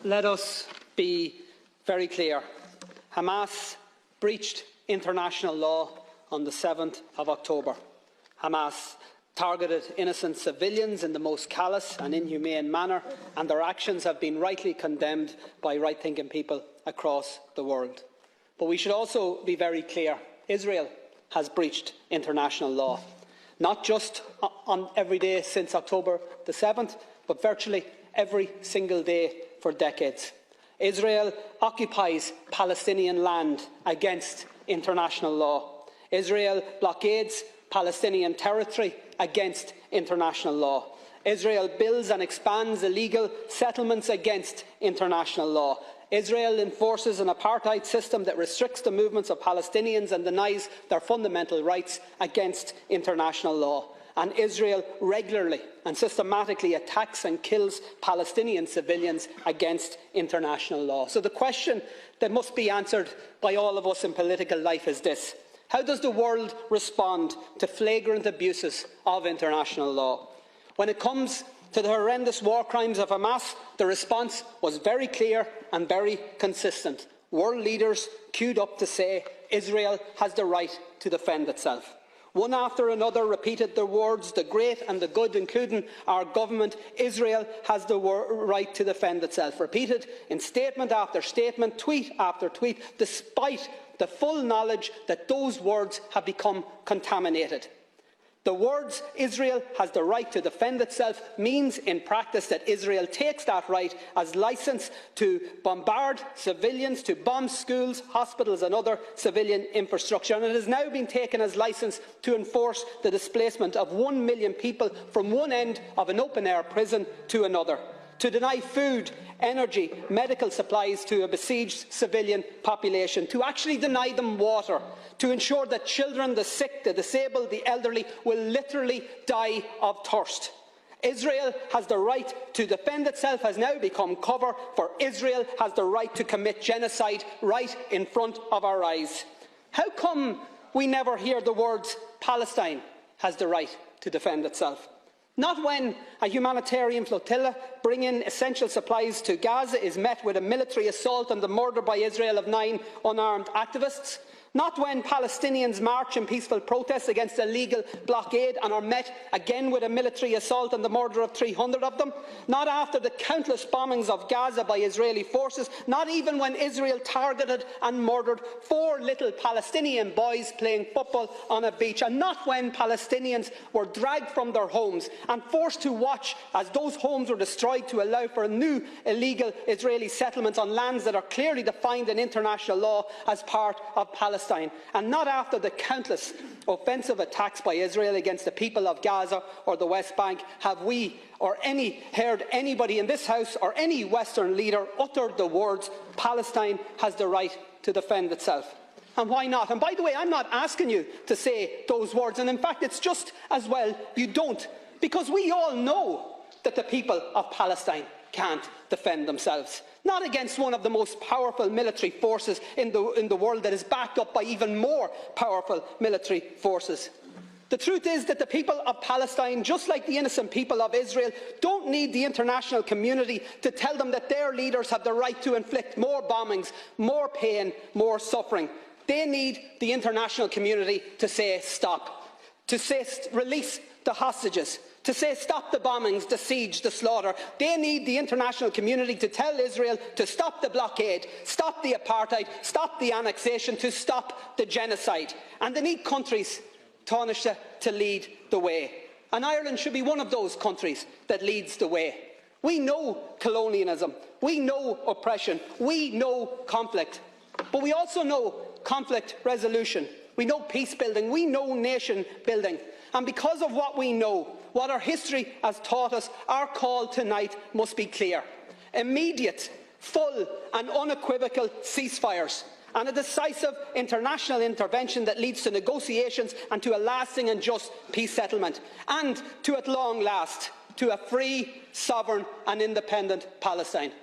let us be very clear. Hamas breached international law on the 7th of October. Hamas targeted innocent civilians in the most callous and inhumane manner, and their actions have been rightly condemned by right-thinking people across the world. But we should also be very clear. Israel has breached international law, not just on every day since October the 7th, but virtually every single day for decades. Israel occupies Palestinian land against international law. Israel blockades Palestinian territory against international law. Israel builds and expands illegal settlements against international law. Israel enforces an apartheid system that restricts the movements of Palestinians and denies their fundamental rights against international law. And Israel regularly and systematically attacks and kills Palestinian civilians against international law. So the question that must be answered by all of us in political life is this: how does the world respond to flagrant abuses of international law? When it comes to the horrendous war crimes of Hamas, the response was very clear and very consistent. World leaders queued up to say Israel has the right to defend itself. One after another repeated the words, the great and the good, including our government: Israel has the right to defend itself. Repeated in statement after statement, tweet after tweet, despite the full knowledge that those words have become contaminated. The words "Israel has the right to defend itself" means in practice that Israel takes that right as licence to bombard civilians, to bomb schools, hospitals and other civilian infrastructure. And it has now been taken as licence to enforce the displacement of 1 million people from one end of an open-air prison to another, to deny food, energy, medical supplies to a besieged civilian population, to actually deny them water, to ensure that children, the sick, the disabled, the elderly will literally die of thirst. Israel has the right to defend itself has now become cover for Israel has the right to commit genocide right in front of our eyes. How come we never hear the words "Palestine has the right to defend itself"? Not when a humanitarian flotilla bringing essential supplies to Gaza is met with a military assault and the murder by Israel of 9 unarmed activists. Not when Palestinians march in peaceful protest against a legal blockade and are met again with a military assault and the murder of 300 of them. Not after the countless bombings of Gaza by Israeli forces. Not even when Israel targeted and murdered 4 little Palestinian boys playing football on a beach. And not when Palestinians were dragged from their homes and forced to watch as those homes were destroyed to allow for new illegal Israeli settlements on lands that are clearly defined in international law as part of Palestine. And not after the countless offensive attacks by Israel against the people of Gaza or the West Bank have we or heard anybody in this House or any Western leader utter the words "Palestine has the right to defend itself." And why not? And by the way, I'm not asking you to say those words, and in fact it's just as well you don't, because we all know that the people of Palestine can't defend themselves. Not against one of the most powerful military forces in the world that is backed up by even more powerful military forces. The truth is that the people of Palestine, just like the innocent people of Israel, don't need the international community to tell them that their leaders have the right to inflict more bombings, more pain, more suffering. They need the international community to say stop, to say release the hostages, to say stop the bombings, the siege, the slaughter. They need the international community to tell Israel to stop the blockade, stop the apartheid, stop the annexation, to stop the genocide. And they need countries, Taoiseach, to lead the way. And Ireland should be one of those countries that leads the way. We know colonialism, we know oppression, we know conflict, but we also know conflict resolution. We know peace building, we know nation building. And because of what we know, what our history has taught us, our call tonight must be clear: immediate, full and unequivocal ceasefires, and a decisive international intervention that leads to negotiations and to a lasting and just peace settlement, and to, at long last, to a free, sovereign and independent Palestine.